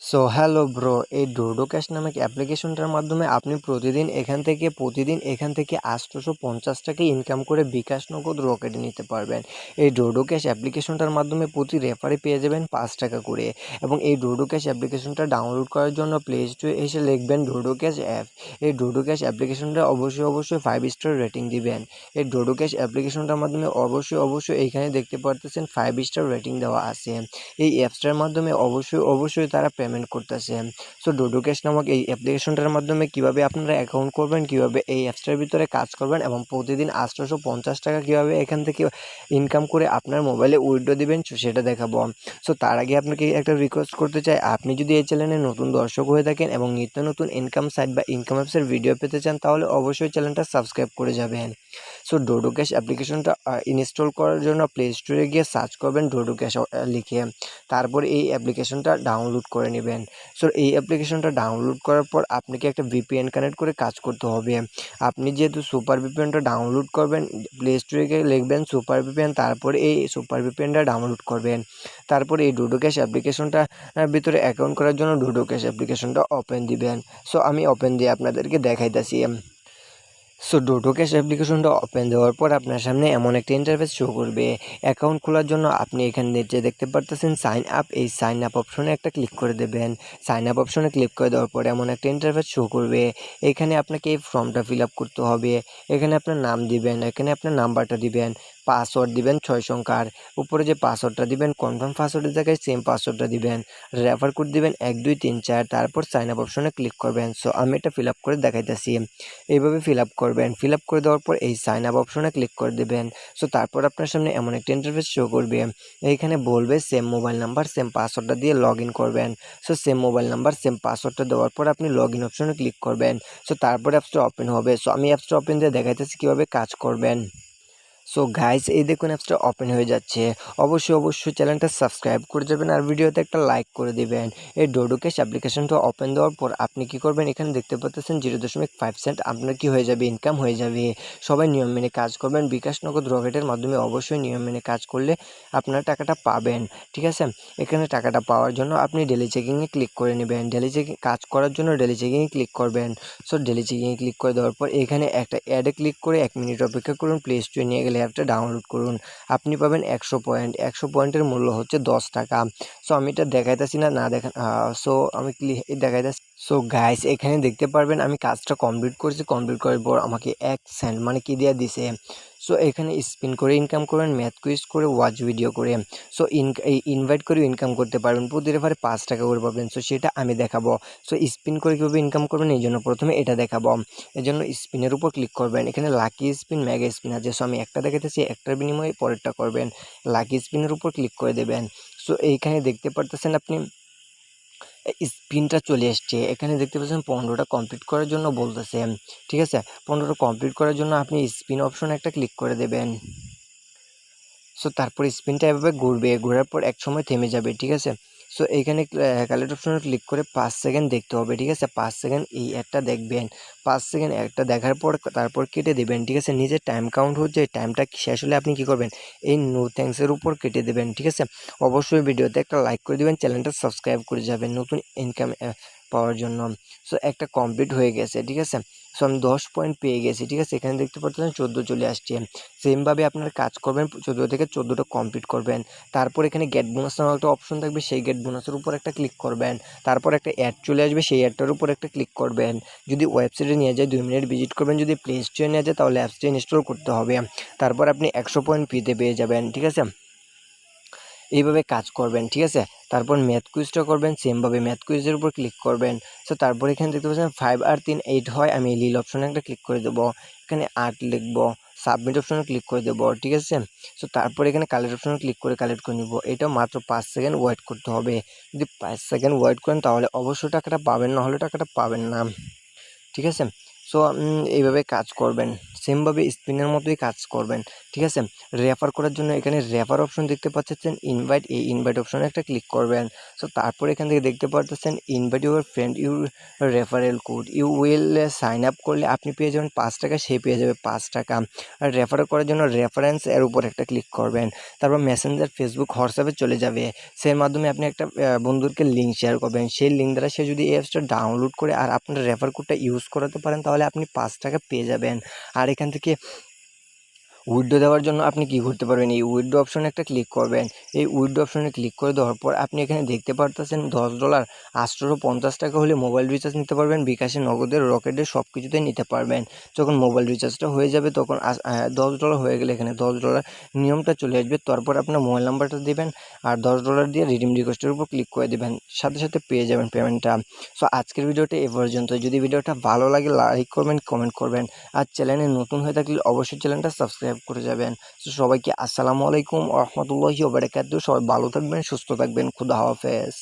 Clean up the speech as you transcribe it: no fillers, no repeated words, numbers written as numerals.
So hello bro, এই cash নামক অ্যাপ্লিকেশনটার মাধ্যমে আপনি প্রতিদিন এখান থেকে ৮৫০ টাকা ইনকাম করে বিকাশ নগদ রকেটে নিতে পারবেন। এই ক্যাশ অ্যাপ্লিকেশনটার মাধ্যমে প্রতি রেফারে পেয়ে যাবেন ৫ টাকা করে। এবং এই ক্যাশ অ্যাপ্লিকেশনটা ডাউনলোড করার জন্য প্লে স্টোরে এসে লিখবেন ক্যাশ অ্যাপ। এই ক্যাশ অ্যাপ্লিকেশনটা অবশ্যই 5 স্টার রেটিং দিবেন। এই ক্যাশ অ্যাপ্লিকেশনটার মাধ্যমে অবশ্যই এইখানে দেখতে পারতেছেন 5 স্টার রেটিং দেওয়া আছে। এই অ্যাপসটার মাধ্যমে অবশ্যই তারা পেমেন্ট করতেছে। সো ক্যাশ নামক এই অ্যাপ্লিকেশনটার মাধ্যমে কিভাবে আপনারা অ্যাকাউন্ট করবেন, কিভাবে এই অ্যাপসটার ভিতরে কাজ করবেন এবং প্রতিদিন ৮৫০ টাকা কিভাবে এখান থেকে ইনকাম করে আপনার মোবাইলে উইথড্র দিবেন সেটা দেখাবো। সো তার আগে আপনাকে একটা রিকোয়েস্ট করতে চাই, আপনি যদি এই চ্যানেলে নতুন দর্শক হয়ে থাকেন এবং নিত্য নতুন ইনকাম সাইট বা ইনকাম অ্যাপসের ভিডিও পেতে চান তাহলে অবশ্যই চ্যানেলটা সাবস্ক্রাইব করে যাবেন। সো ক্যাশ অ্যাপ্লিকেশনটা ইনস্টল করার জন্য প্লে স্টোরে গিয়ে সার্চ করবেন ক্যাশ লিখে, তারপরে এই অ্যাপ্লিকেশনটা ডাউনলোড করে নেবেন। সো এই অ্যাপ্লিকেশনটা ডাউনলোড করার পর আপনাকে একটা ভিপিএন কানেক্ট করে কাজ করতে হবে। আপনি যেহেতু সুপার ভিপিএনটা ডাউনলোড করবেন, প্লে স্টোরে গিয়ে লিখবেন সুপার ভিপিএন, তারপরে এই সুপার ভিপিএনটা ডাউনলোড করবেন। তারপরে এই ক্যাশ অ্যাপ্লিকেশনটা ভিতরে অ্যাকাউন্ট করার জন্য ক্যাশ অ্যাপ্লিকেশনটা ওপেন দিবেন। সো আমি ওপেন দিয়ে আপনাদেরকে দেখাইতেছি। সো ক্যাশ অ্যাপ্লিকেশনটা ওপেন দেওয়ার পর আপনার সামনে এমন একটা ইন্টারফেস শো করবে। অ্যাকাউন্ট খোলার জন্য আপনি এখানে নিচে দেখতে পারতেছেন সাইন আপ, এই সাইন আপ অপশনে একটা ক্লিক করে দেবেন। সাইন আপ অপশনে ক্লিক করে দেওয়ার পরে এমন একটা ইন্টারফেস শো করবে। এখানে আপনাকে এই ফর্মটা ফিল আপ করতে হবে। এখানে আপনার নাম দিবেন, এখানে আপনার নাম্বারটা দিবেন, পাসওয়ার্ড দিবেন 6 সংখ্যার। উপরে যে পাসওয়ার্ডটা দিবেন কনফার্ম পাসওয়ার্ডের জায়গায় সেম পাসওয়ার্ডটা দিবেন। রেফার কোড দিবেন 1 2 3 4, তারপর সাইন আপ অপশনে ক্লিক করবেন। সো আমি এটা ফিল আপ করে দেখাইতেছি। এইভাবে ফিল আপ করবেন। ফিল আপ করে দেওয়ার পর এই সাইন আপ অপশনে ক্লিক করে দেবেন। সো তারপর আপনার সামনে এমন একটা ইন্টারফেস শো করবে। এইখানে বলবে সেম মোবাইল নাম্বার সেম পাসওয়ার্ডটা দিয়ে লগ ইন করবেন। So same mobile number same পাসওয়ার্ডটা দেওয়ার পর আপনি লগ ইন অপশনে ক্লিক করবেন। সো তারপর অ্যাপসটা ওপেন হবে। সো আমি অ্যাপসটা ওপেন দিয়ে দেখাইতেছি কীভাবে কাজ করবেন। সো গাইস, এই দেখুন অ্যাপসটা ওপেন হয়ে যাচ্ছে। অবশ্যই চ্যানেলটা সাবস্ক্রাইব করে যাবেন আর ভিডিওতে একটা লাইক করে দিবেন। এই ক্যাশ অ্যাপ্লিকেশনটা ওপেন দেওয়ার পর আপনি কি করবেন, এখানে দেখতে পাচ্ছেন 0.5 সেন্ট আপনার কি হয়ে যাবে, ইনকাম হয়ে যাবে। সবাই নিয়ম মেনে কাজ করবেন। বিকাশ নগদ রকেটের মাধ্যমে অবশ্যই নিয়ম মেনে কাজ করলে আপনার টাকাটা পাবেন। ঠিক আছে, এখানে টাকাটা পাওয়ার জন্য আপনি ডেলি চেকিংয়ে ক্লিক করে নেবেন। ডেলি চেকিং কাজ করার জন্য ডেলি চেকিংয়ে ক্লিক করবেন। সো ডেলি চেকিংয়ে ক্লিক করে দেওয়ার পর এখানে একটা অ্যাডে ক্লিক করে 1 মিনিট অপেক্ষা করুন। প্লে স্টোরে নিয়ে গেলে অ্যাপটা ডাউনলোড করুন। আপনি পাবেন 100 পয়েন্ট। 100 পয়েন্টের মূল্য হচ্ছে 10 টাকা। সো আমি এটা দেখাইতেছি না দেখা, সো আমি দেখাইতেছি। সো গাইস, এখানে দেখতে পারবেন আমি কাজটা কমপ্লিট করছি। কমপ্লিট করার পর আমাকে 1 সেন্ট মানে কি দিয়ে দিছে। সো এখানে স্পিন করে ইনকাম করবেন, ম্যাথ কুইজ করে, ওয়াচ ভিডিও করে। সো এই ইনভাইট করে ইনকাম করতে পারবেন। প্রতি রেফারে 5 টাকা করে পাবেন। সো সেটা আমি দেখাবো। সো স্পিন করে কীভাবে ইনকাম করবেন এই জন্য প্রথমে এটা দেখাবো। এই জন্য স্পিনের উপর ক্লিক করবেন। এখানে লাকি স্পিন, মেগা স্পিন আছে। সো আমি একটা দেখাতেছি, একটার বিনিময়ে পরেরটা করবেন। লাকি স্পিনের উপর ক্লিক করে দেবেন। সো এইখানে দেখতে পারতেছেন আপনি স্পিনটা চলে এসছে। এখানে দেখতে পাচ্ছেন 15টা কমপ্লিট করার জন্য বলতেছে। ঠিক আছে, 15টা কমপ্লিট করার জন্য আপনি স্পিন অপশনে একটা ক্লিক করে দেবেন। সো তারপর স্পিনটা এভাবে ঘুরবে, ঘোরার পর এক সময় থেমে যাবে। ঠিক আছে, সো এইখানে ক্যালেন্ডার অপশনে ক্লিক করে 5 সেকেন্ড দেখতে হবে। ঠিক আছে, 5 সেকেন্ড এই অ্যাডটা দেখবেন। 5 সেকেন্ড অ্যাডটা দেখার পর তারপর কেটে দেবেন। ঠিক আছে, নিজের টাইম কাউন্ট হচ্ছে, টাইমটা শেষ হলে আপনি কী করবেন, এই নো থ্যাঙ্কসের উপর কেটে দেবেন। ঠিক আছে, অবশ্যই ভিডিওতে একটা লাইক করে দেবেন, চ্যানেলটা সাবস্ক্রাইব করে যাবেন নতুন ইনকাম পাওয়ার জন্য। সো একটা কমপ্লিট হয়ে গেছে। ঠিক আছে, সো আমি 10 পয়েন্ট পেয়ে গেছি। ঠিক আছে, এখানে দেখতে পাচ্ছেন 14 চলে আসছে। সেমভাবে আপনারা কাজ করবেন, 14 থেকে 14টা কমপ্লিট করবেন। তারপর এখানে গেট বোনাস নামক একটা অপশন থাকবে, সেই গেট বোনাসের উপর একটা ক্লিক করবেন। তারপর একটা অ্যাড চলে আসবে, সেই অ্যাডটার উপর একটা ক্লিক করবেন। যদি ওয়েবসাইটে নিয়ে যায় 2 মিনিট ভিজিট করবেন, যদি প্লে স্টোরে নিয়ে যায় তাহলে অ্যাপসটা ইনস্টল করতে হবে। তারপর আপনি 100 পয়েন্ট ফ্রিতে পেয়ে যাবেন। ঠিক আছে, এইভাবে কাজ করবেন। ঠিক আছে, তারপর ম্যাথ কুইজটা করবেন, সেমভাবে ম্যাথ কুইজের উপর ক্লিক করবেন। সো তারপর এখানে দেখতে পাচ্ছেন 5 আর 3 8 হয়, আমি লিল অপশনে একটা ক্লিক করে দেবো। এখানে 8 লিখবো, সাবমিট অপশনে ক্লিক করে দেবো। ঠিক আছে, সো তারপর এখানে কালেক্ট অপশনে ক্লিক করে কালেক্ট করে নিব। এটা মাত্র 5 সেকেন্ড ওয়েট করতে হবে। যদি 5 সেকেন্ড ওয়েট করেন তাহলে অবশ্যই টাকাটা পাবেন, না হলে টাকাটা পাবেন না। ঠিক আছে, সো সো এইভাবে কাজ করবেন, সেমভাবে স্পিনের মতোই কাজ করবেন, ঠিক আছে। রেফার করার জন্য এখানে রেফার অপশন দেখতে পাচ্ছেন, ইনভাইট, এই ইনভাইট অপশনে একটা ক্লিক করবেন। সো তারপর এখান থেকে দেখতে পাচ্ছেন invite your friend your referral code, you will sign up করলে আপনি পেয়ে যাবেন 5 টাকা, সে পেয়ে যাবে 5 টাকা। আর রেফার করার জন্য রেফারেন্স এর উপর একটা ক্লিক করবেন, তারপর মেসেঞ্জার, ফেসবুক, হোয়াটসঅ্যাপে চলে যাবে। সের মাধ্যমে আপনি একটা বন্ধুকে লিঙ্ক শেয়ার করবেন, সেই লিঙ্ক দ্বারা সে যদি এই অ্যাপসটা ডাউনলোড করে আর আপনার রেফার কোডটা ইউজ করাতে পারেন, তাহলে আপনি 5 টাকা পেয়ে যাবেন। আর এখান থেকে উইথড্র দেওয়ার জন্য আপনি কী করতে পারবেন, এই উইথড্র অপশনে একটা ক্লিক করবেন। এই উইথড্র অপশনে ক্লিক করে দেওয়ার পর আপনি এখানে দেখতে পারতেছেন $10 850 টাকা হলে মোবাইল রিচার্জ নিতে পারবেন, বিকাশে, নগদের, রকেটের সব কিছুতেই নিতে পারবেন। যখন মোবাইল রিচার্জটা হয়ে যাবে তখন $10 হয়ে গেলে এখানে $10 নিয়মটা চলে আসবে। তারপর আপনার মোবাইল নাম্বারটা দেবেন আর $10 দিয়ে রিডিম রিকোয়েস্টের উপর ক্লিক করে দেবেন, সাথে সাথে পেয়ে যাবেন পেমেন্টটা। সো আজকের ভিডিওটা এ পর্যন্ত। যদি ভিডিওটা ভালো লাগে লাইক করবেন, কমেন্ট করবেন, আর চ্যানেলে নতুন হয়ে থাকলে অবশ্যই চ্যানেলটা সাবস্ক্রাইব করে যাবেন। তো সবাইকে আসসালামু আলাইকুম ওয়া রাহমাতুল্লাহি ওয়া বারাকাতুহু। সবাই ভালো থাকবেন, সুস্থ থাকবেন, খুদা হাফেজ।